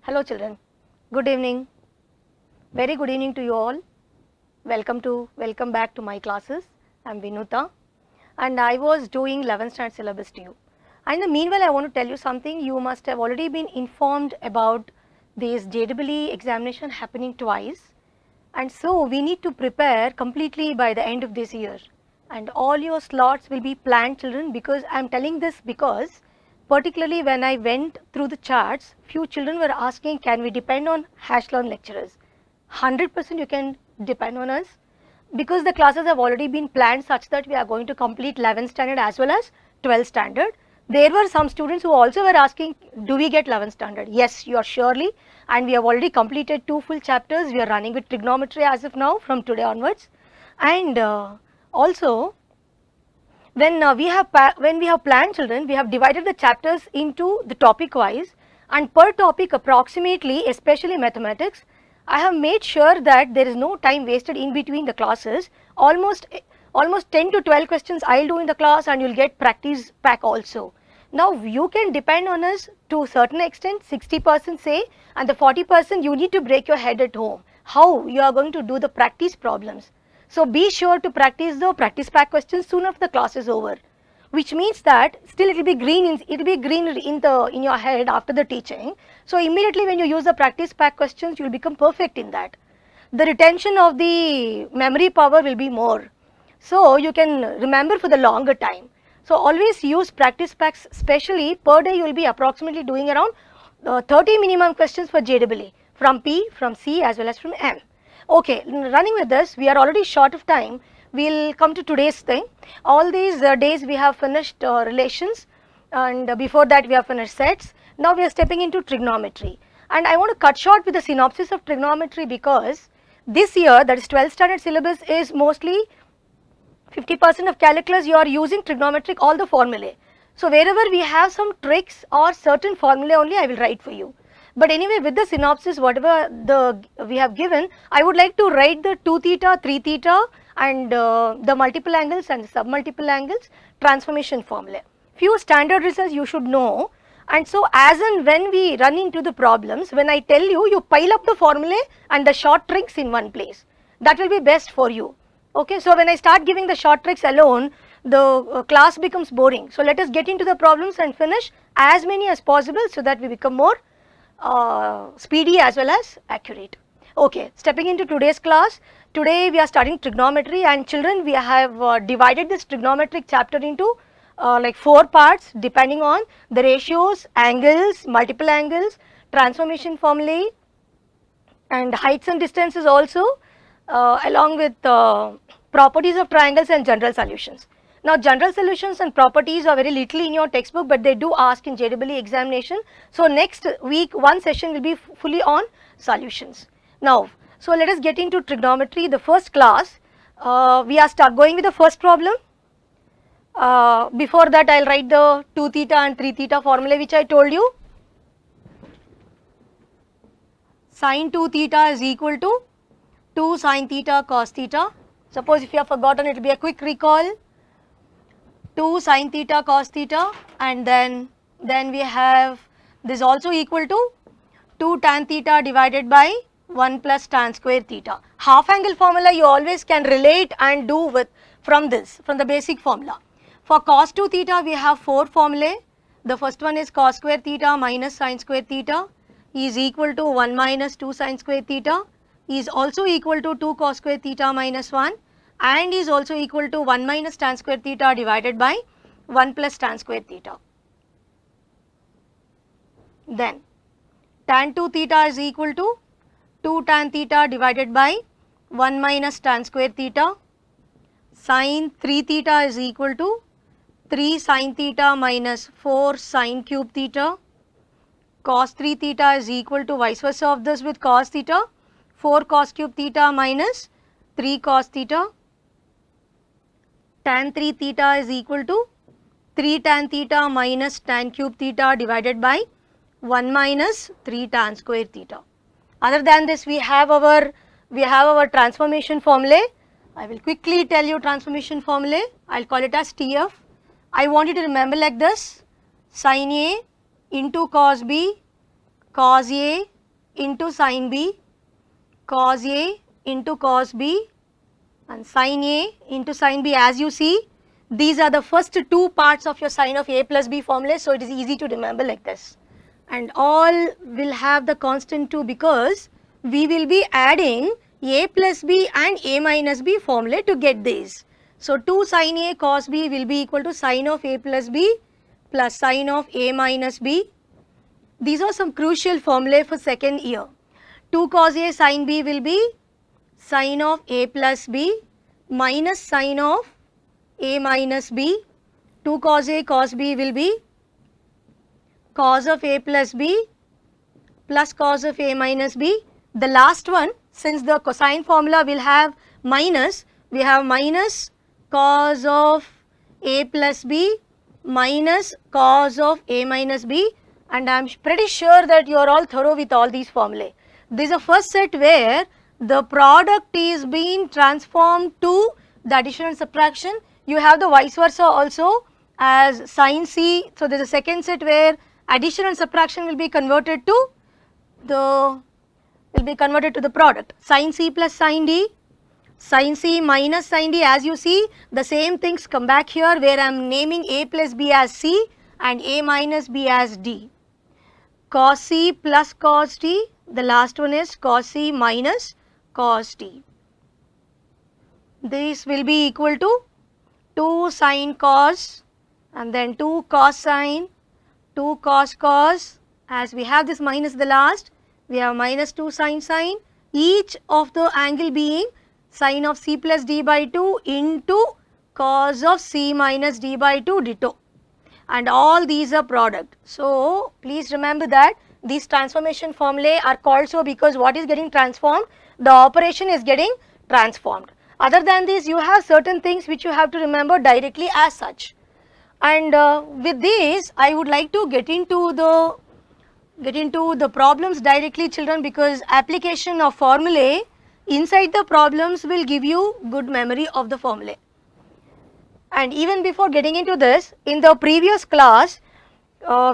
Hello children, good evening, very good evening to you all. Welcome back to my classes. I am Vinuta and I was doing 11th standard syllabus to you. And in the meanwhile I want to tell you something. You must have already been informed about this JEE examination happening twice, and so we need to prepare completely by the end of this year, and all your slots will be planned, children, because I am telling this because particularly when I went through the charts, few children were asking, can we depend on HashLearn lecturers? 100% you can depend on us, because the classes have already been planned such that we are going to complete 11th standard as well as 12th standard. There were some students who also were asking, do we get 11th standard? Yes, you are surely, and we have already completed 2 full chapters. We are running with trigonometry as of now from today onwards, and also when we have planned, children, we have divided the chapters into the topic wise, and per topic approximately, especially mathematics, I have made sure that there is no time wasted in between the classes. Almost 10 to 12 questions I will do in the class, and you will get practice pack also. Now you can depend on us to a certain extent, 60% say, and the 40% you need to break your head at home, how you are going to do the practice problems. So be sure to practice the practice pack questions soon after the class is over, which means that still it will be green in your head after the teaching. So immediately when you use the practice pack questions, you will become perfect in that. The retention of the memory power will be more, so you can remember for the longer time. So always use practice packs, especially per day you will be approximately doing around 30 minimum questions for JEE from P, from C as well as from M. Okay, running with this, we are already short of time. We will come to today's thing. All these days we have finished relations, and before that we have finished sets. Now we are stepping into trigonometry, and I want to cut short with the synopsis of trigonometry, because this year, that is 12th standard syllabus, is mostly 50% of calculus. You are using trigonometric, all the formulae. So wherever we have some tricks or certain formulae only, I will write for you. But anyway, with the synopsis, whatever we have given, I would like to write the 2 theta, 3 theta, and the multiple angles and submultiple angles transformation formula. Few standard results you should know, and so as and when we run into the problems, when I tell you, you pile up the formulae and the short tricks in one place. That will be best for you. Okay, so when I start giving the short tricks alone, the class becomes boring. So let us get into the problems and finish as many as possible, so that we become more speedy as well as accurate. Okay, stepping into today's class. Today we are studying trigonometry, and children, we have divided this trigonometric chapter into like 4 parts depending on the ratios, angles, multiple angles, transformation formulae, and heights and distances also, along with properties of triangles and general solutions. Now general solutions and properties are very little in your textbook, but they do ask in JEE examination. So next week one session will be fully on solutions. Now, so let us get into trigonometry. The first class, we are going with the first problem. Before that I will write the 2 theta and 3 theta formula which I told you. Sin 2 theta is equal to 2 sin theta cos theta. Suppose if you have forgotten, it will be a quick recall. 2 sin theta cos theta, and then we have this also equal to 2 tan theta divided by 1 plus tan square theta. Half angle formula you always can relate and do with from the basic formula. For cos 2 theta we have 4 formulae. The first one is cos square theta minus sin square theta is equal to 1 minus 2 sin square theta, is also equal to 2 cos square theta minus 1, and is also equal to 1 minus tan square theta divided by 1 plus tan square theta. Then tan 2 theta is equal to 2 tan theta divided by 1 minus tan square theta. Sin 3 theta is equal to 3 sin theta minus 4 sin cube theta. Cos 3 theta is equal to vice versa of this with cos theta, 4 cos cube theta minus 3 cos theta. Tan 3 theta is equal to 3 tan theta minus tan cube theta divided by 1 minus 3 tan square theta. Other than this, we have our transformation formulae. I will quickly tell you transformation formulae. I will call it as TF. I want you to remember like this: sin A into cos B, cos A into sin B, cos A into cos B, and sin A into sin B. As you see, these are the first two parts of your sin of A plus B formula, so it is easy to remember like this. And all will have the constant 2 because we will be adding A plus B and A minus B formula to get these. So 2 sin A cos B will be equal to sin of A plus B plus sin of A minus B. These are some crucial formulae for second year. 2 cos A sin B will be sin of A plus B minus sin of A minus B. 2 cos A cos B will be cos of A plus B plus cos of A minus B. The last one, since the cosine formula will have minus, we have minus cos of A plus B minus cos of A minus B, and I am pretty sure that you are all thorough with all these formulae. This is a first set where the product is being transformed to the addition and subtraction. You have the vice versa also as sin C. So there is a second set where addition and subtraction will be converted to the product. Sin C plus sin D, sin C minus sin D. As you see, the same things come back here where I am naming A plus B as C and A minus B as D. Cos C plus cos D, the last one is cos C minus cos D. This will be equal to 2 sin cos and then 2 cos sin, 2 cos cos. As we have this minus the last, we have minus 2 sin sin, each of the angle being sin of C plus D by 2 into cos of C minus D by 2 ditto, and all these are product. So please remember that these transformation formulae are called so because what is getting transformed, the operation is getting transformed. Other than this, you have certain things which you have to remember directly as such. And with this, I would like to get into the problems directly, children, because application of formulae inside the problems will give you good memory of the formulae. And even before getting into this, in the previous class,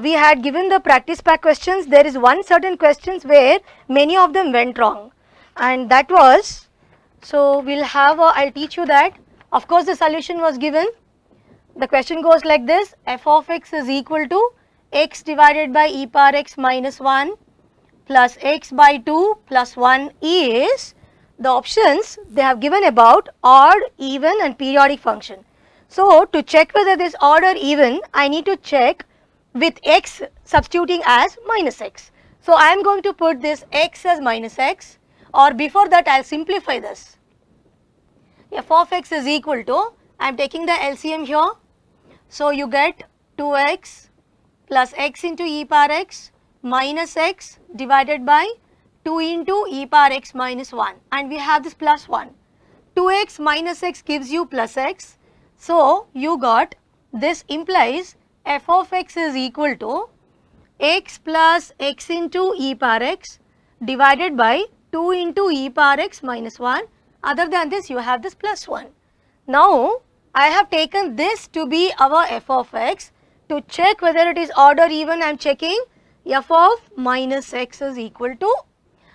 we had given the practice pack questions. There is one certain questions where many of them went wrong, and that was, so we'll have I'll teach you that. Of course, the solution was given. The question goes like this: f of x is equal to x divided by e power x minus 1 plus x by 2 plus 1 is, the options they have given about odd, even and periodic function. So to check whether this odd or even, I need to check with x substituting as minus x. So I am going to put this x as minus x, or before that I will simplify this. F of x is equal to, I am taking the LCM here. So you get 2x plus x into e power x minus x divided by 2 into e power x minus 1, and we have this plus 1. 2x minus x gives you plus x. So you got, this implies f of x is equal to x plus x into e power x divided by 2 into e power x minus 1. Other than this, you have this plus 1. Now I have taken this to be our f of x. To check whether it is odd or even, I am checking f of minus x is equal to,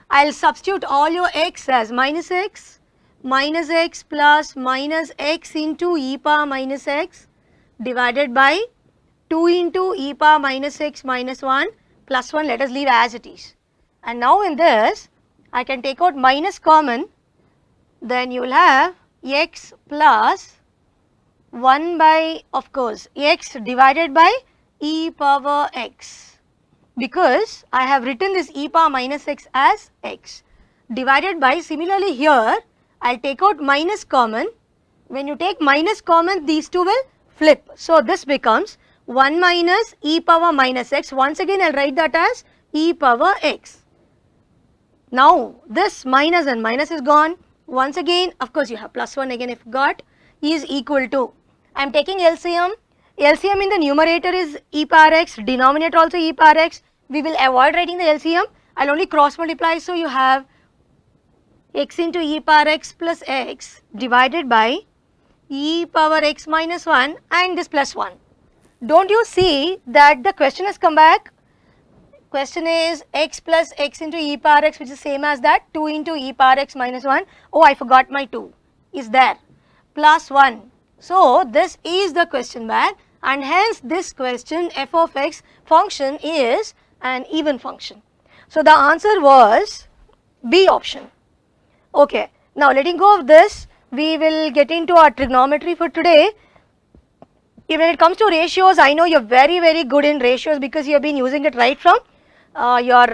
I will substitute all your x as minus x plus minus x into e power minus x divided by 2 into e power minus x minus 1 plus 1, let us leave as it is. And now in this, I can take out minus common, then you will have x plus 1 by, of course, x divided by e power x, because I have written this e power minus x as x divided by, similarly here I will take out minus common. When you take minus common, these two will flip. So this becomes 1 minus e power minus x. Once again I will write that as e power x. Now this minus and minus is gone. Once again, of course, you have plus 1 again if got, is equal to, I am taking LCM. LCM in the numerator is e power x, denominator also e power x. We will avoid writing the LCM. I will only cross multiply. So you have x into e power x plus x divided by e power x minus 1 and this plus 1. Don't you see that the question has come back question is x plus x into e power x, which is same as that 2 into e power x minus 1. Oh, I forgot my 2 is there, plus 1. So this is the question bank, and hence this question f of x function is an even function. So the answer was B option. Okay, now letting go of this, we will get into our trigonometry for today. When it comes to ratios, I know you're very good in ratios because you have been using it right from your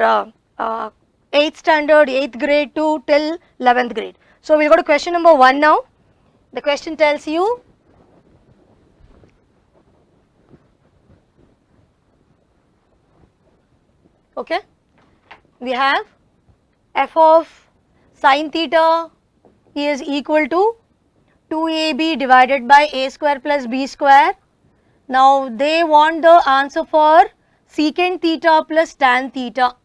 8th standard, 8th grade to till 11th grade. So we'll go to question number 1 now. The question tells you, okay, we have f of sin theta is equal to 2ab divided by a square plus b square. Now they want the answer for secant theta plus tan theta.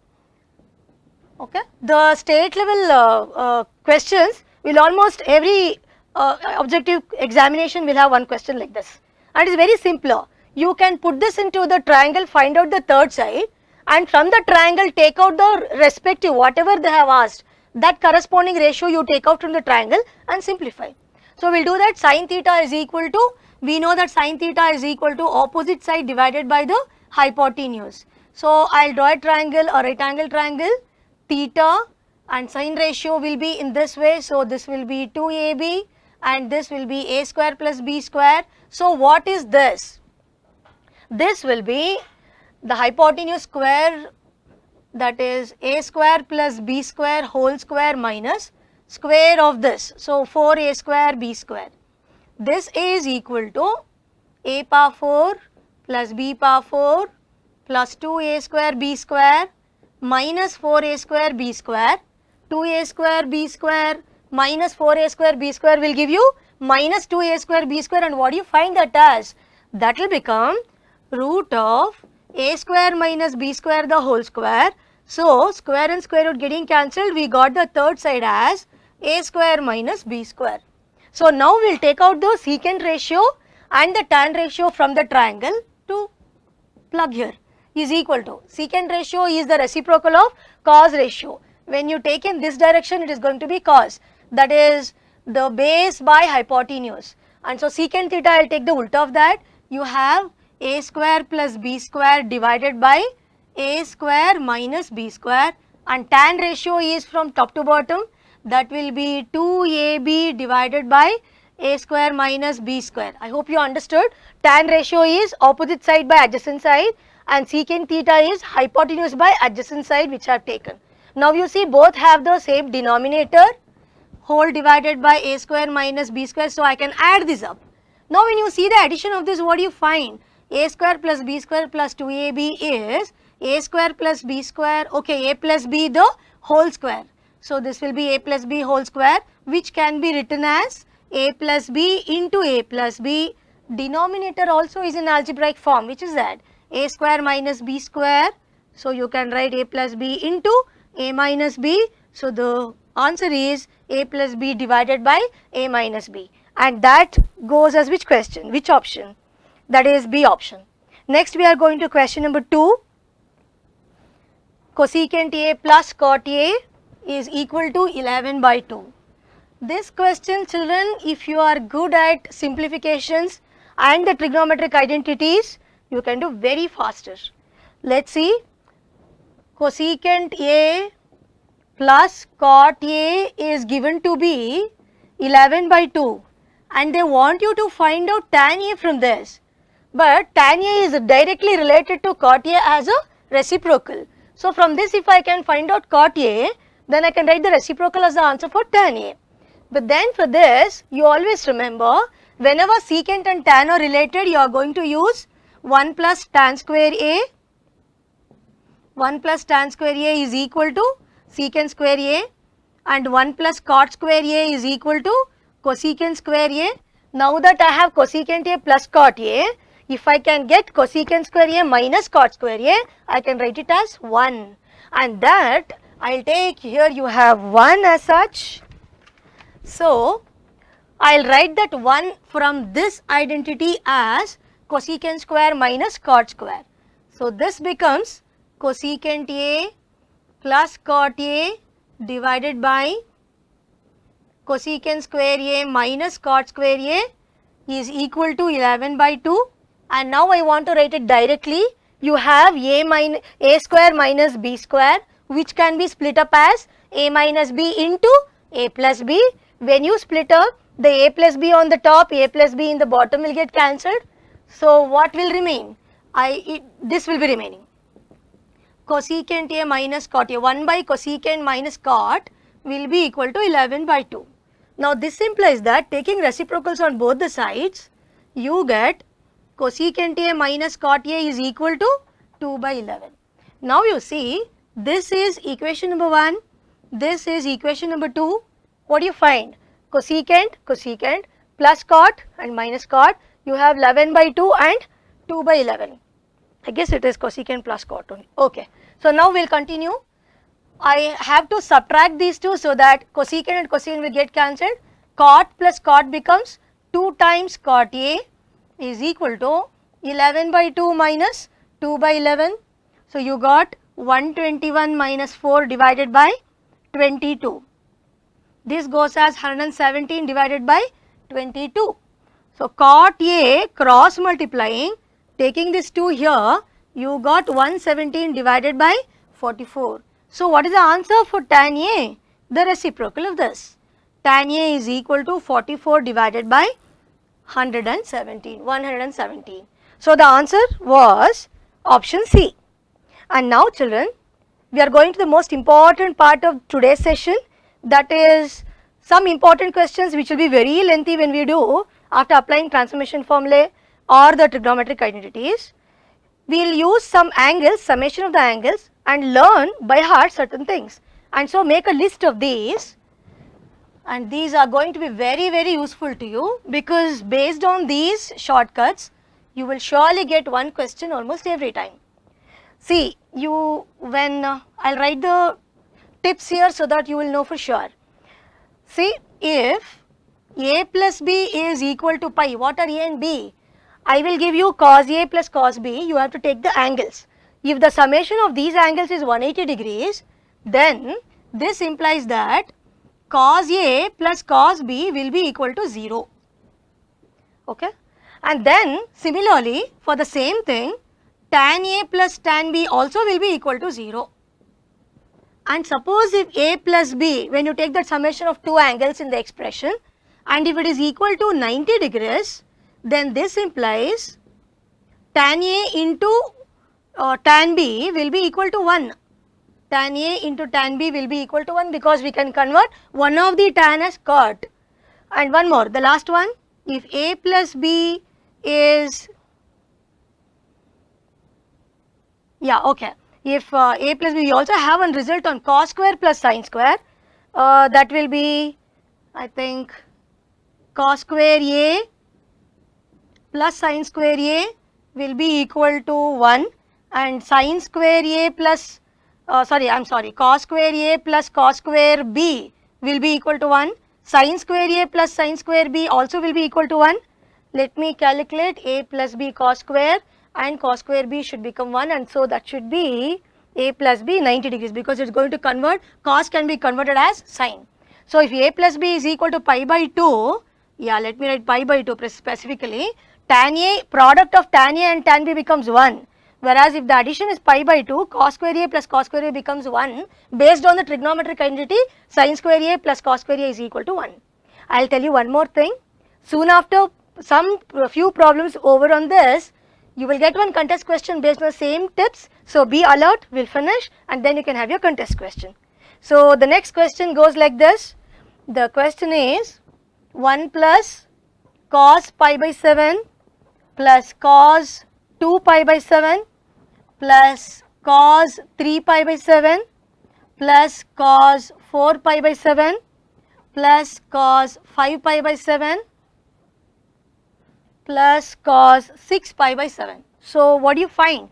Okay, the state level questions will almost every objective examination will have one question like this, and it is very simpler. You can put this into the triangle, find out the third side, and from the triangle take out the respective whatever they have asked, that corresponding ratio you take out from the triangle and simplify. So we will do that. Sin theta is equal to, we know that sin theta is equal to opposite side divided by the hypotenuse. So I will draw a triangle or rectangle triangle, theta and sin ratio will be in this way. So this will be 2ab and this will be a square plus b square. So what is this? This will be the hypotenuse square, that is a square plus b square whole square minus square of this. So 4a square b square. This is equal to a power 4 plus b power 4 plus 2a square b square minus 4a square b square. 2a square b square minus 4a square b square will give you minus 2a square b square, and what do you find that as? That will become root of a square minus b square the whole square. So square and square root getting cancelled, we got the third side as a square minus b square. So now we will take out the secant ratio and the tan ratio from the triangle to plug here, is equal to, secant ratio is the reciprocal of cos ratio. When you take in this direction, it is going to be cos, that is the base by hypotenuse, and so secant theta I will take the ulta of that. You have a square plus b square divided by a square minus b square, and tan ratio is from top to bottom, that will be 2ab divided by a square minus b square. I hope you understood. Tan ratio is opposite side by adjacent side, and secant theta is hypotenuse by adjacent side, which I have taken. Now you see both have the same denominator, whole divided by a square minus b square, so I can add this up. Now when you see the addition of this, what do you find? A square plus b square plus 2ab is a square plus b square, okay, a plus b the whole square. So this will be a plus b whole square, which can be written as a plus b into a plus b. Denominator also is in algebraic form, which is that a square minus b square. So you can write a plus b into a minus b. So the answer is a plus b divided by a minus b, and that goes as which question, which option? That is B option. Next we are going to question number 2. Cosecant A plus cot A is equal to 11 by 2. This question, children, if you are good at simplifications and the trigonometric identities, you can do very faster. Let's see. Cosecant A plus cot A is given to be 11 by 2, and they want you to find out tan A from this. But tan A is directly related to cot A as a reciprocal. So from this, if I can find out cot A, then I can write the reciprocal as the answer for tan A. But then for this, you always remember, whenever secant and tan are related, you are going to use 1 plus tan square A. 1 plus tan square A is equal to secant square A, and 1 plus cot square A is equal to cosecant square A. Now that I have cosecant A plus cot A, if I can get cosecant square A minus cot square A, I can write it as 1, and that I will take, here you have 1 as such. So I will write that 1 from this identity as cosecant square minus cot square. So this becomes cosecant A plus cot A divided by cosecant square A minus cot square A is equal to 11 by 2. And now I want to write it directly. You have a square minus b square, which can be split up as a minus b into a plus b. When you split up, the a plus b on the top, a plus b in the bottom will get cancelled. So what will remain? This will be remaining. Cosecant A minus cot A, 1 by cosecant minus cot will be equal to 11 by 2. Now this implies that taking reciprocals on both the sides, you get cosecant A minus cot A is equal to 2 by 11. Now you see, this is equation number 1, this is equation number 2. What do you find? Cosecant plus cot and minus cot, you have 11 by 2 and 2 by 11. I guess it is cosecant plus cot only. Okay. So now we will continue. I have to subtract these two so that cosecant and cosecant will get cancelled. Cot plus cot becomes 2 times cot A is equal to 11 by 2 minus 2 by 11. So you got 121 minus 4 divided by 22. This goes as 117 divided by 22. So cot A cross multiplying, taking this 2 here, you got 117 divided by 44. So what is the answer for tan A? The reciprocal of this. Tan A is equal to 44 divided by 117. So the answer was option C. And now children, we are going to the most important part of today's session, that is some important questions which will be very lengthy when we do after applying transformation formulae or the trigonometric identities. We will use some angles, summation of the angles, and learn by heart certain things, and so make a list of these, and these are going to be very useful to you, because based on these shortcuts you will surely get one question almost every time. See, I will write the tips here so that you will know for sure. See, if a plus b is equal to pi, what are a and b? I will give you cos A plus cos B, you have to take the angles. If the summation of these angles is 180 degrees, then this implies that cos A plus cos B will be equal to 0. Okay? And then similarly for the same thing, tan A plus tan B also will be equal to 0. And suppose if A plus B, when you take that summation of two angles in the expression, and if it is equal to 90 degrees, then this implies tan A into tan B will be equal to 1. Tan A into tan B will be equal to 1, because we can convert one of the tan as cot. And one more, the last one, if A plus B is, if A plus B, we also have one result on cos square plus sin square, that will be, I think, cos square A plus sin square A will be equal to 1, and sin square A plus, cos square A plus cos square B will be equal to 1, sin square A plus sin square B also will be equal to 1. Let me calculate A plus B cos square, and cos square B should become 1, and so that should be A plus B 90 degrees, because it is going to convert, cos can be converted as sin. So if A plus B is equal to pi by 2, let me write pi by 2 specifically, tan A, product of tan A and tan B becomes 1, whereas if the addition is pi by 2, cos square A plus cos square A becomes 1. Based on the trigonometric identity, sin square A plus cos square A is equal to 1. I will tell you one more thing, soon after few problems over on this, you will get one contest question based on the same tips. So be alert, we will finish, and then you can have your contest question. So the next question goes like this. The question is 1 plus cos pi by 7 plus cos 2 pi by 7 plus cos 3 pi by 7 plus cos 4 pi by 7 plus cos 5 pi by 7 plus cos 6 pi by 7. So what do you find?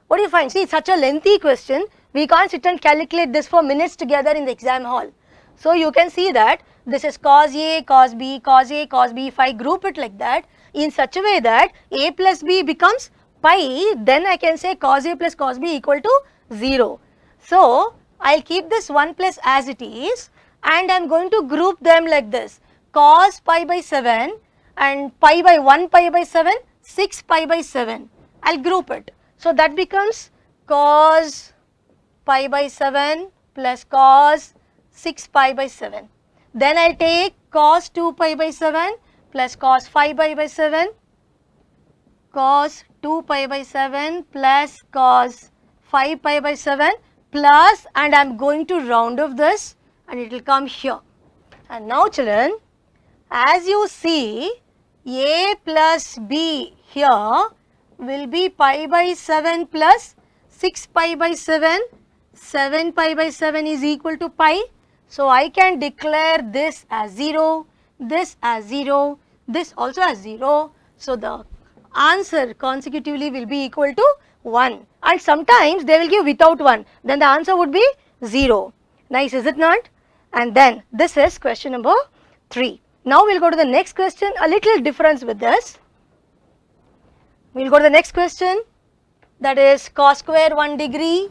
What do you find? See, it's such a lengthy question, we can't sit and calculate this for minutes together in the exam hall. So you can see that this is cos A, cos B, cos A, cos B. If I group it like that in such a way that A plus B becomes pi, then I can say cos A plus cos B equal to 0. So I'll keep this 1 plus as it is, and I'm going to group them like this: cos pi by 7 and pi by 1 pi by 7, 6 pi by 7. I'll group it. So that becomes cos pi by 7 plus cos 6 pi by 7. Then I'll take cos 2 pi by 7 plus cos 5 pi by 7, cos 2 pi by 7 plus cos 5 pi by 7 plus, and I am going to round off this and it will come here. And now children, as you see, a plus b here will be pi by 7 plus 6 pi by 7, 7 pi by 7 is equal to pi. So I can declare this as 0, this as 0, this also as 0. So the answer consecutively will be equal to 1, and sometimes they will give without 1, then the answer would be 0. Nice, is it not? And then this is question number 3. Now we will go to the next question, a little difference with this. We will go to the next question, that is cos square 1 degree.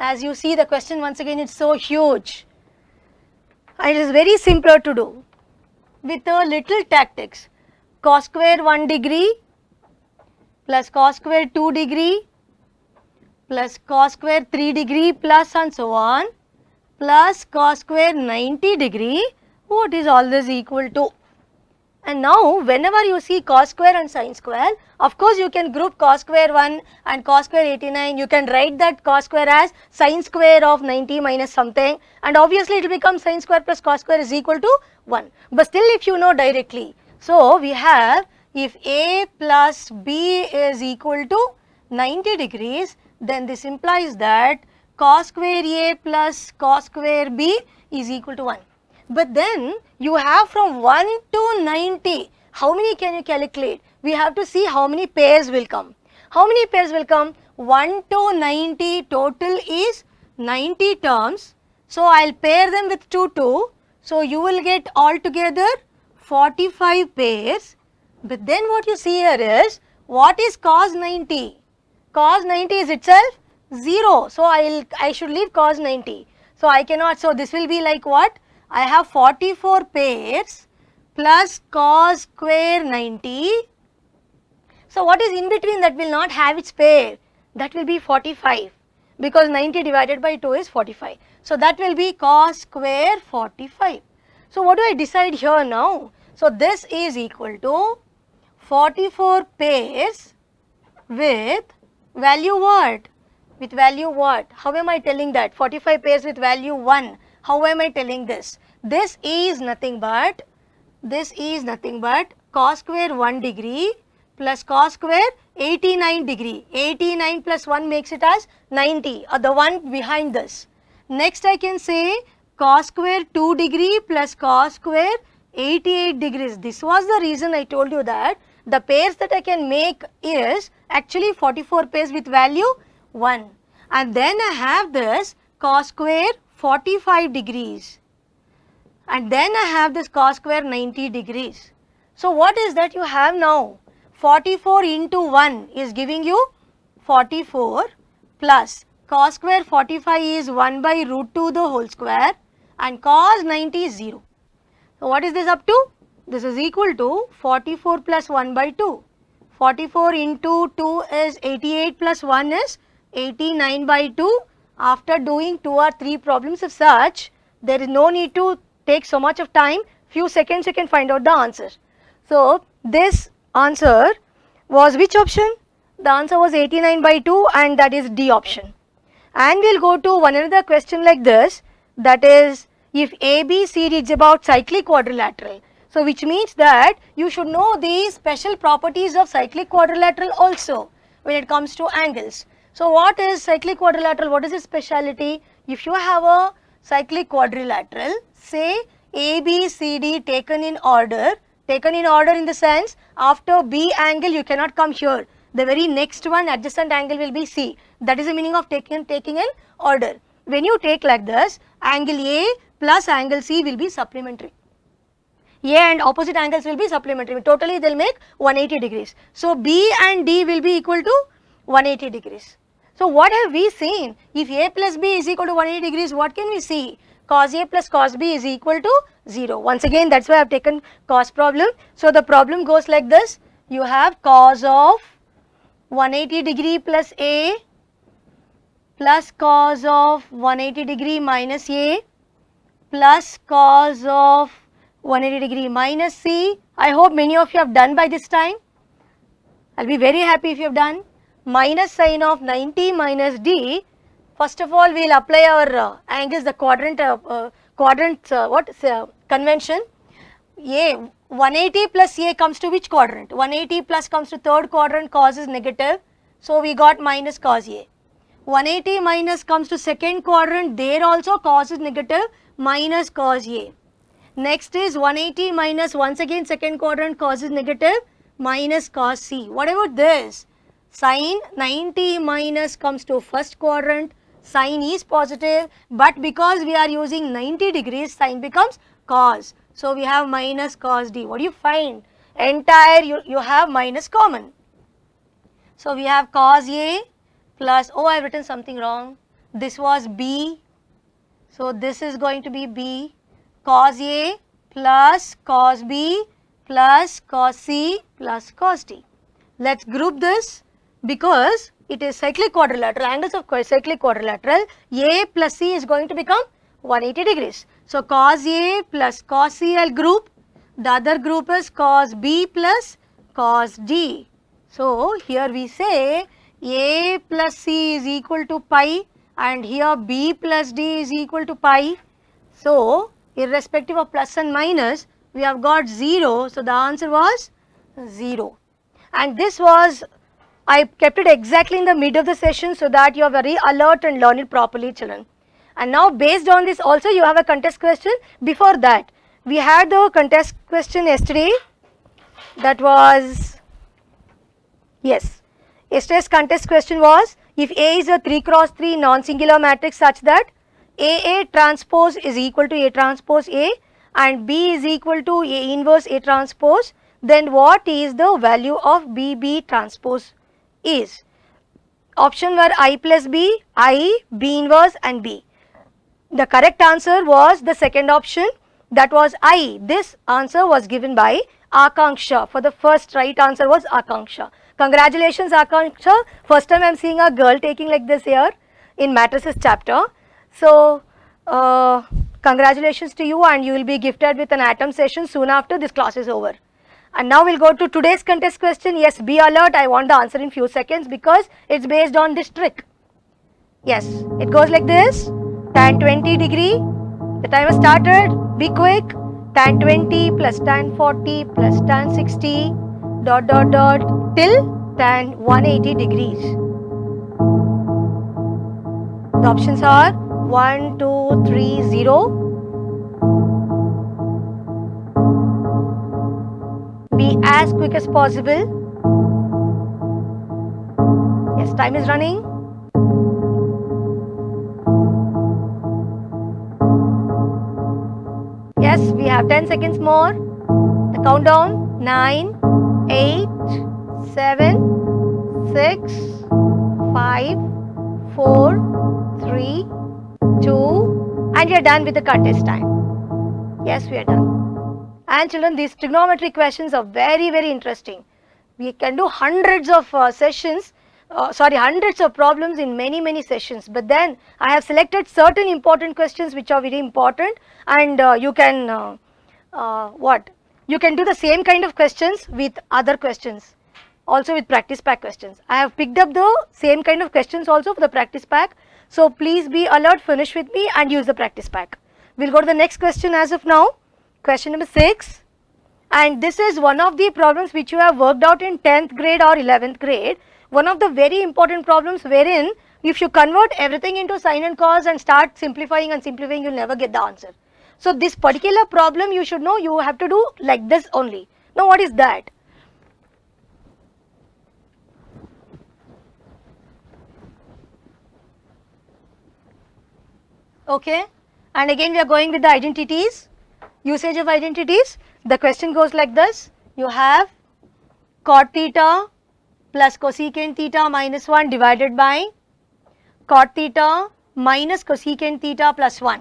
As you see, the question once again is so huge, and it is very simpler to do with a little tactics. Cos square 1 degree plus cos square 2 degree plus cos square 3 degree plus and so on, plus cos square 90 degree. What is all this equal to? And now whenever you see cos square and sin square, of course you can group cos square 1 and cos square 89. You can write that cos square as sin square of 90 minus something, and obviously it will become sin square plus cos square is equal to 1. But still, if you know directly, so we have, if a plus b is equal to 90 degrees, then this implies that cos square a plus cos square b is equal to 1. But then you have from 1 to 90, how many can you calculate? We have to see how many pairs will come. How many pairs will come? 1 to 90 total is 90 terms. So I'll pair them with 2, 2. So you will get altogether 45 pairs. But then what you see here is, what is cos 90? Cos 90 is itself 0. So I should leave cos 90. So I cannot, so this will be like what? I have 44 pairs plus cos square 90. So what is in between that will not have its pair? That will be 45, because 90 divided by 2 is 45. So that will be cos square 45. So what do I decide here now? So this is equal to 44 pairs with value what? With value what? How am I telling that? 45 pairs with value 1. How am I telling this? This is nothing but cos square 1 degree plus cos square 89 degree. 89 plus 1 makes it as 90, or the one behind this. Next I can say cos square 2 degree plus cos square 88 degrees. This was the reason I told you that the pairs that I can make is actually 44 pairs with value 1. And then I have this cos square 45 degrees. And then I have this cos square 90 degrees. So what is that you have now? 44 into 1 is giving you 44 plus cos square 45 is 1 by root 2 the whole square, and cos 90 is 0. So what is this up to? This is equal to 44 plus 1 by 2. 44 into 2 is 88 plus 1 is 89 by 2. After doing 2 or 3 problems of such, there is no need to take so much of time. Few seconds you can find out the answer. So this answer was which option? The answer was 89 by 2, and that is D option. And we'll go to one another question like this, that is, if ABCD is about cyclic quadrilateral. So which means that you should know the special properties of cyclic quadrilateral also when it comes to angles. So what is cyclic quadrilateral? What is its speciality? If you have a cyclic quadrilateral, say ABCD taken in order in the sense, after B angle you cannot come here. The very next one adjacent angle will be C. That is the meaning of taking in order. When you take like this, angle A plus angle C will be supplementary. A and opposite angles will be supplementary. Totally they will make 180 degrees. So B and D will be equal to 180 degrees. So what have we seen? If A plus B is equal to 180 degrees, what can we see? Cos A plus cos B is equal to 0. Once again, that's why I have taken cos problem. So the problem goes like this. You have cos of 180 degree plus A plus cos of 180 degree minus A plus cos of 180 degree minus C. I hope many of you have done by this time. I will be very happy if you have done. Minus sine of 90 minus D. First of all, we will apply our angles, the convention. A 180 plus A comes to which quadrant? 180 plus comes to third quadrant, cos is negative. So we got minus cos A. 180 minus comes to second quadrant, there also cos is negative, minus cos A. Next is 180 minus, once again second quadrant, cos is negative, minus cos C. What about this? Sine 90 minus comes to first quadrant, sine is positive, but because we are using 90 degrees, sine becomes cos. So we have minus cos D. What do you find? Entire you have minus common. So we have cos A plus, oh I have written something wrong, this was B, so this is going to be B, cos A plus cos B plus cos C plus cos D. Let's group this because it is cyclic quadrilateral, angles of cyclic quadrilateral, A plus C is going to become 180 degrees. So cos A plus cos C I will group, the other group is cos B plus cos D. So here we say A plus C is equal to pi and here B plus D is equal to pi. So irrespective of plus and minus, we have got 0. So the answer was 0. And this was, I kept it exactly in the mid of the session so that you are very alert and learn it properly, children. And now based on this also you have a contest question. Before that, we had the contest question yesterday, that was, yes, yesterday's contest question was, if A is a 3 cross 3 non-singular matrix such that AA transpose is equal to A transpose A and B is equal to A inverse A transpose, then what is the value of BB transpose is? Option were I plus B, I, B inverse and B. The correct answer was the second option, that was I. This answer was given by Akanksha. For the first right answer was Akanksha. Congratulations Akanksha, first time I am seeing a girl taking like this here in matrices chapter. So congratulations to you and you will be gifted with an atom session soon after this class is over. And now we will go to today's contest question. Yes, be alert, I want the answer in few seconds because it is based on this trick. Yes, it goes like this, tan 20 degree, the timer started, be quick, tan 20 plus tan 40 plus tan 60 dot dot dot till tan 180 degrees. The options are 1, 2, 3, 0. Be as quick as possible. Yes, time is running. Yes, we have 10 seconds more. The countdown, 9, 8, 7, 6, 5, 4, 3, 2 and we are done with the contest time. Yes, we are done. And children, these trigonometry questions are very, very interesting. We can do hundreds of hundreds of problems in many, many sessions. But then I have selected certain important questions which are very important and you can, you can do the same kind of questions with other questions, also with practice pack questions. I have picked up the same kind of questions also for the practice pack. So please be alert, finish with me and use the practice pack. We will go to the next question as of now. Question number 6, and this is one of the problems which you have worked out in 10th grade or 11th grade. One of the very important problems wherein if you convert everything into sine and cos and start simplifying and simplifying, you will never get the answer. So this particular problem you should know you have to do like this only. Now what is that? Okay, and again we are going with the identities. Usage of identities, the question goes like this, you have cot theta plus cosecant theta minus 1 divided by cot theta minus cosecant theta plus 1.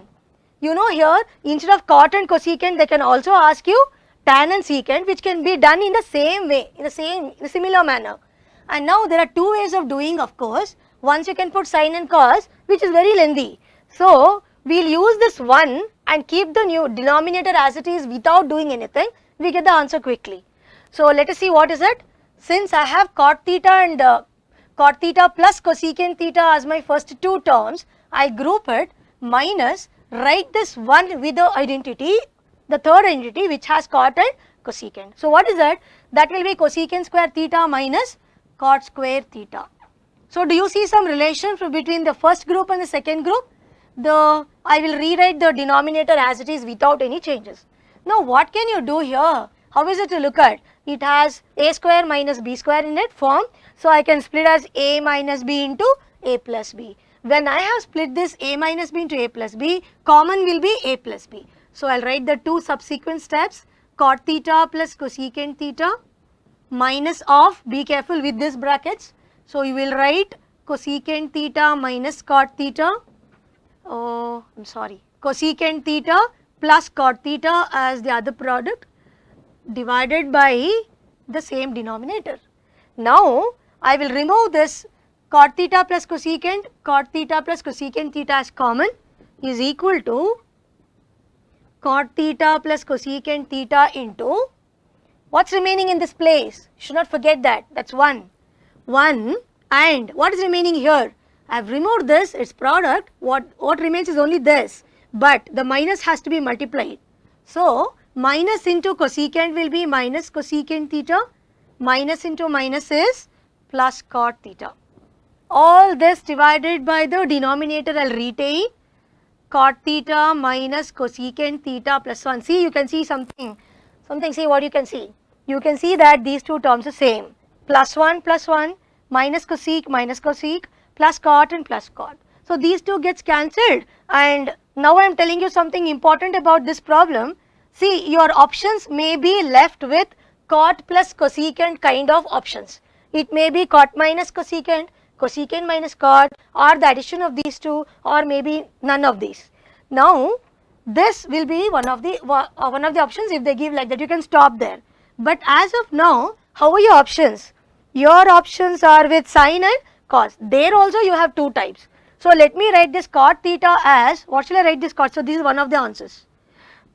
You know here instead of cot and cosecant they can also ask you tan and secant, which can be done in the same way, in a similar manner. And now there are two ways of doing, of course. Once you can put sin and cos, which is very lengthy. So we will use this 1 and keep the new denominator as it is without doing anything, we get the answer quickly. So let us see what is it. Since I have cot theta and cot theta plus cosecant theta as my first two terms, I group it minus, write this 1 with the identity, the third identity which has cot and cosecant. So what is that? That will be cosecant square theta minus cot square theta. So do you see some relation between the first group and the second group? I will rewrite the denominator as it is without any changes. Now what can you do here? How is it to look at? It has a square minus b square in it form. So I can split as a minus b into a plus b. When I have split this a minus b into a plus b, common will be a plus b. So I will write the two subsequent steps, cot theta plus cosecant theta minus of, be careful with this brackets. So you will write cosecant theta minus cot theta, cosecant theta plus cot theta as the other product divided by the same denominator. Now I will remove this cot theta plus cosecant theta as common is equal to cot theta plus cosecant theta into what's remaining in this place? You should not forget that, that's 1. 1 and what is remaining here? I have removed this, its product, what remains is only this, but the minus has to be multiplied. So minus into cosecant will be minus cosecant theta, minus into minus is plus cot theta. All this divided by the denominator I will retain cot theta minus cosecant theta plus 1. See, you can see something, see what you can see. You can see that these two terms are same, plus 1 minus cosec plus cot and plus cot. So these two gets cancelled, and now I am telling you something important about this problem. See, your options may be left with cot plus cosecant kind of options. It may be cot minus cosecant, cosecant minus cot, or the addition of these two, or maybe none of these. Now this will be one of the options. If they give like that, you can stop there. But as of now, how are your options? Your options are with sin and cos. There also you have two types. So let me write this cot theta as, what shall I write this cot? So this is one of the answers.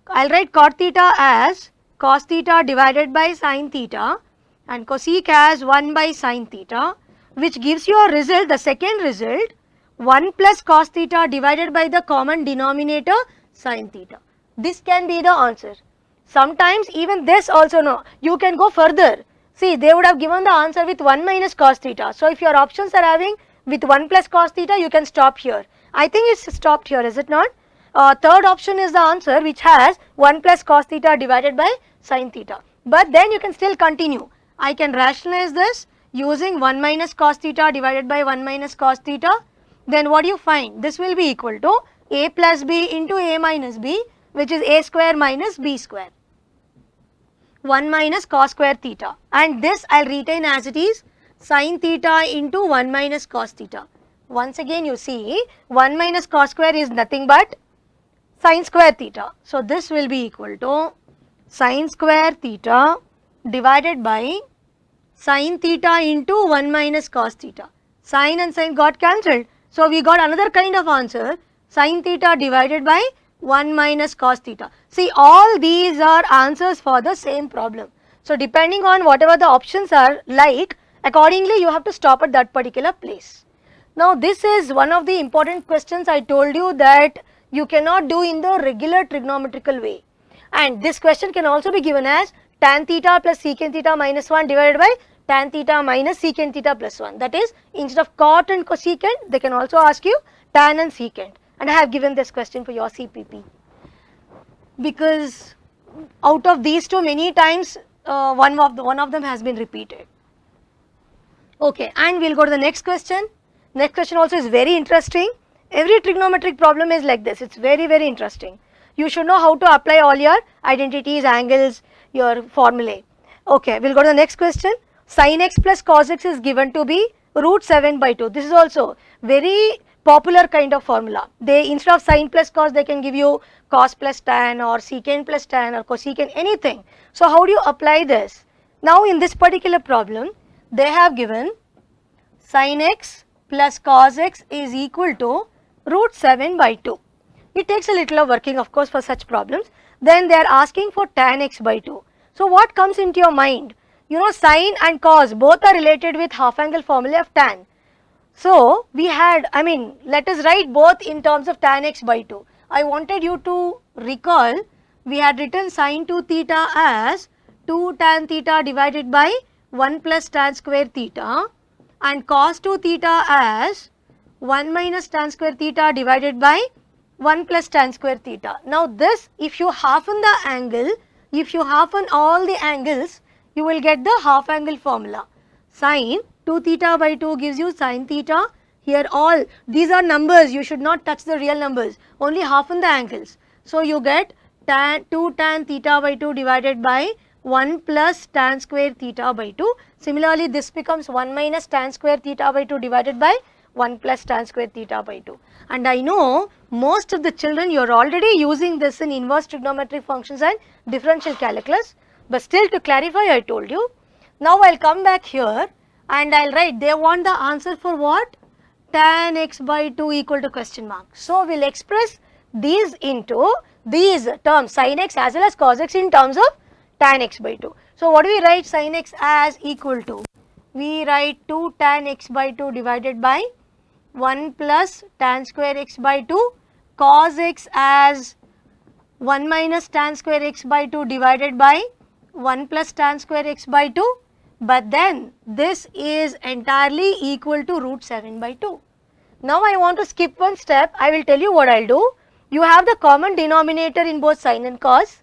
I will write cot theta as cos theta divided by sin theta and cosec as 1 by sin theta, which gives you a result, the second result, 1 plus cos theta divided by the common denominator sin theta. This can be the answer. Sometimes even this also no, you can go further. See, they would have given the answer with 1 minus cos theta. So if your options are having with 1 plus cos theta, you can stop here. I think it's stopped here, is it not? Third option is the answer which has 1 plus cos theta divided by sin theta. But then you can still continue. I can rationalize this using 1 minus cos theta divided by 1 minus cos theta. Then what do you find? This will be equal to a plus b into a minus b, which is a square minus b square. 1 minus cos square theta, and this I will retain as it is, sin theta into 1 minus cos theta. Once again you see 1 minus cos square is nothing but sin square theta. So this will be equal to sin square theta divided by sin theta into 1 minus cos theta. Sin and sin got cancelled. So we got another kind of answer, sin theta divided by 1 minus cos theta. See, all these are answers for the same problem. So depending on whatever the options are like, accordingly you have to stop at that particular place. Now this is one of the important questions I told you that you cannot do in the regular trigonometrical way. And this question can also be given as tan theta plus secant theta minus 1 divided by tan theta minus secant theta plus 1. That is, instead of cot and cosecant, they can also ask you tan and secant. And I have given this question for your CPP. Because out of these two, many times one of them has been repeated. Okay, and we will go to the next question. Next question also is very interesting. Every trigonometric problem is like this. It's very, very interesting. You should know how to apply all your identities, angles, your formulae. Okay, we will go to the next question. Sin x plus cos x is given to be root 7 by 2. This is also very popular kind of formula. They, instead of sine plus cos, they can give you cos plus tan or secant plus tan or cosecant, anything. So how do you apply this? Now in this particular problem, they have given sin x plus cos x is equal to root 7 by 2. It takes a little of working, of course, for such problems. Then they are asking for tan x by 2. So what comes into your mind? You know, sine and cos both are related with half angle formula of tan. So we had, let us write both in terms of tan x by 2. I wanted you to recall, we had written sin 2 theta as 2 tan theta divided by 1 plus tan square theta, and cos 2 theta as 1 minus tan square theta divided by 1 plus tan square theta. Now this, if you halfen the angle, if you halfen all the angles, you will get the half angle formula. Sin 2 theta by 2 gives you sin theta. Here all these are numbers, you should not touch the real numbers, only halfen the angles. So you get tan 2 tan theta by 2 divided by 1 plus tan square theta by 2. Similarly, this becomes 1 minus tan square theta by 2 divided by 1 plus tan square theta by 2. And I know most of the children, you are already using this in inverse trigonometric functions and differential calculus, but still to clarify, I told you. Now I will come back here and I will write, they want the answer for what? Tan x by 2 equal to question mark. So we will express these into these terms, sin x as well as cos x, in terms of tan x by 2. So what do we write sin x as equal to? We write 2 tan x by 2 divided by 1 plus tan square x by 2, cos x as 1 minus tan square x by 2 divided by 1 plus tan square x by 2, but then this is entirely equal to root 7 by 2. Now I want to skip one step, I will tell you what I will do. You have the common denominator in both sin and cos.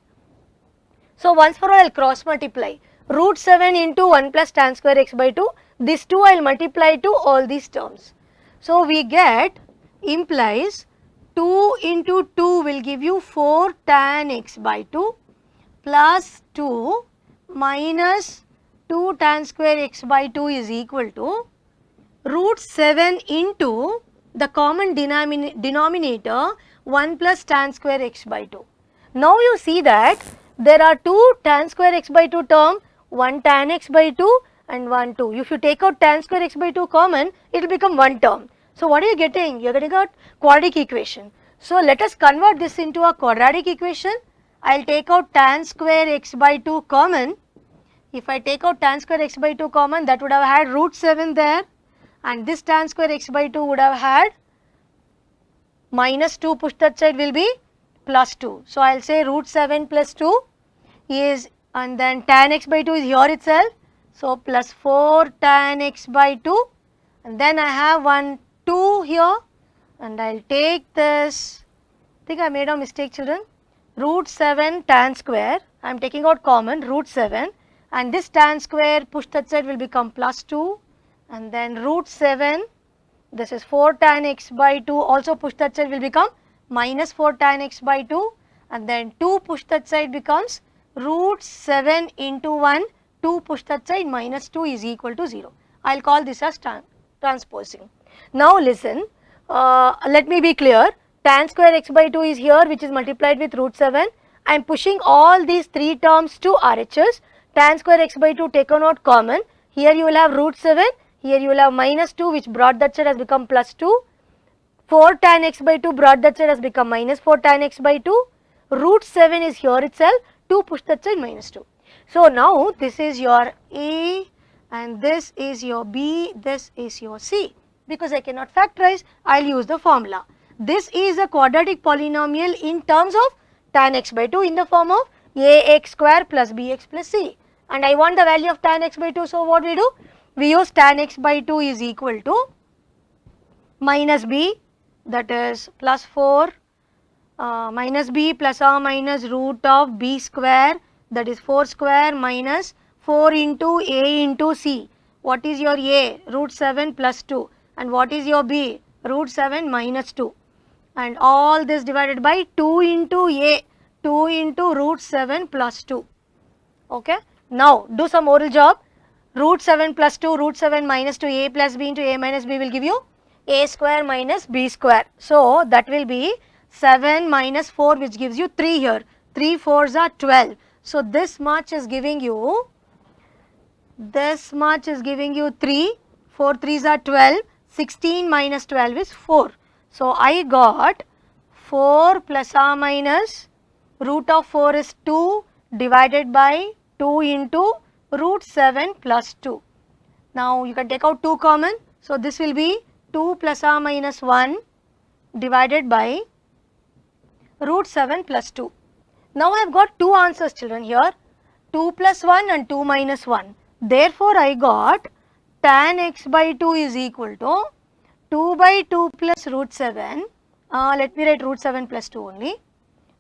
So once for all I will cross multiply, root 7 into 1 plus tan square x by 2, this 2 I will multiply to all these terms. So we get, implies 2 into 2 will give you 4 tan x by 2 plus 2 minus 2 tan square x by 2 is equal to root 7 into the common denominator 1 plus tan square x by 2. Now you see that there are 2 tan square x by 2 term, 1 tan x by 2 and 1 2. If you take out tan square x by 2 common, it will become one term. So what are you getting? You are getting a quadratic equation. So let us convert this into a quadratic equation. I will take out tan square x by 2 common. If I take out tan square x by 2 common, that would have had root 7 there, and this tan square x by 2 would have had minus 2, push that side, will be plus 2. So I will say root 7 plus 2 is, and then tan x by 2 is here itself. So plus 4 tan x by 2, and then I have 1 2 here, and I will take this, I think I made a mistake children, root 7 tan square, I am taking out common root 7, and this tan square push that side will become plus 2, and then root 7, this is 4 tan x by 2, also push that side will become minus 4 tan x by 2, and then 2 push that side becomes root 7 into 1, 2 push that side, minus 2 is equal to 0. I will call this as transposing. Now listen, let me be clear, tan square x by 2 is here, which is multiplied with root 7. I am pushing all these 3 terms to RHS, tan square x by 2 taken out common, here you will have root 7, here you will have minus 2, which brought that side has become plus 2, 4 tan x by 2 brought that side has become minus 4 tan x by 2, root 7 is here itself, 2 push that side, minus 2. So now this is your A and this is your B, this is your C. Because I cannot factorize, I will use the formula. This is a quadratic polynomial in terms of tan x by 2 in the form of ax square plus bx plus c. And I want the value of tan x by 2, so what we do? We use tan x by 2 is equal to minus b, that is plus 4 minus b plus or minus root of b square, that is 4 square, minus 4 into a into c. What is your a? Root 7 plus 2. And what is your b? Root 7 minus 2. And all this divided by 2 into a, 2 into root 7 plus 2. Okay. Now do some oral job. Root 7 plus 2, root 7 minus 2, a plus b into a minus b will give you a square minus b square. So that will be 7 minus 4, which gives you 3 here. 3 4s are 12. So this much is giving you, 3, 4 3s are 12, 16 minus 12 is 4. So I got 4 plus or minus root of 4 is 2 divided by 2 into root 7 plus 2. Now you can take out 2 common. So this will be 2 plus or minus 1 divided by root 7 plus 2. Now I have got 2 answers, children, here, 2 plus 1 and 2 minus 1. Therefore I got tan x by 2 is equal to 2 by 2 plus root 7. Let me write root 7 plus 2 only.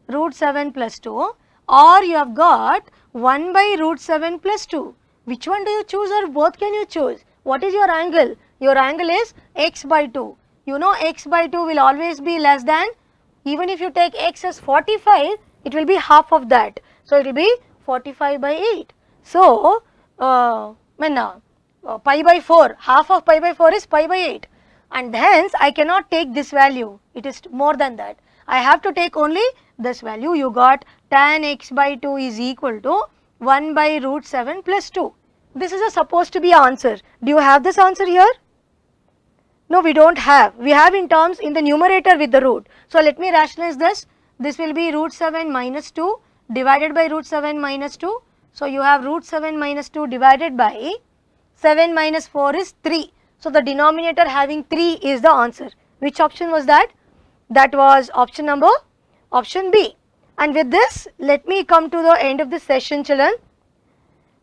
Root 7 plus 2, or you have got 1 by root 7 plus 2. Which one do you choose, or both can you choose? What is your angle? Your angle is x by 2. You know x by 2 will always be less than, even if you take x as 45, it will be half of that. So it will be 45 by 8. So pi by 4, half of pi by 4 is pi by 8, and hence I cannot take this value, it is more than that. I have to take only this value. You got tan x by 2 is equal to 1 by root 7 plus 2. This is supposed to be answer. Do you have this answer here? No, we don't have. We have in terms in the numerator with the root. So let me rationalize this. This will be root 7 minus 2 divided by root 7 minus 2. So you have root 7 minus 2 divided by 7 minus 4 is 3. So the denominator having 3 is the answer. Which option was that? That was option B. And with this, let me come to the end of this session, children.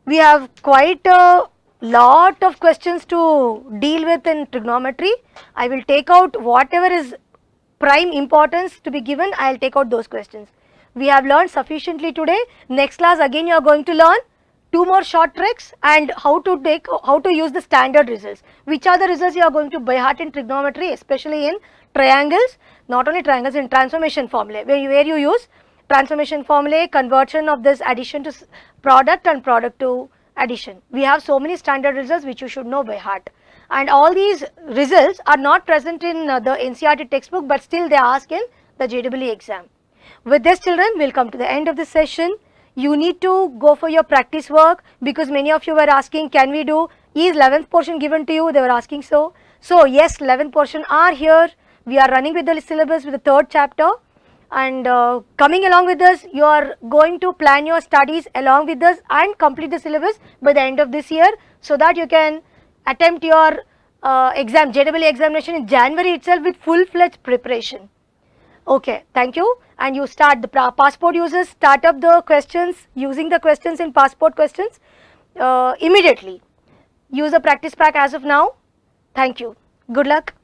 We have quite a lot of questions to deal with in trigonometry. I will take out whatever is prime importance to be given. I will take out those questions. We have learned sufficiently today. Next class again you are going to learn 2 more short tricks and how to use the standard results. Which are the results you are going to by heart in trigonometry, especially in triangles, not only triangles, in transformation formulae, where you use transformation formulae, conversion of this addition to product and product to addition. We have so many standard results which you should know by heart, and all these results are not present in the NCERT textbook, but still they are asked in the JEE exam. With this, children, we will come to the end of this session. You need to go for your practice work, because many of you were asking, can we do, is 11th portion given to you? They were asking so. So yes, 11th portion are here. We are running with the syllabus with the 3rd chapter, and coming along with us, you are going to plan your studies along with us and complete the syllabus by the end of this year, so that you can attempt your exam, JEE examination in January itself with full-fledged preparation. Okay, thank you. And you start the passport users, start up the questions, using the questions in passport questions immediately. Use the practice pack as of now. Thank you. Good luck.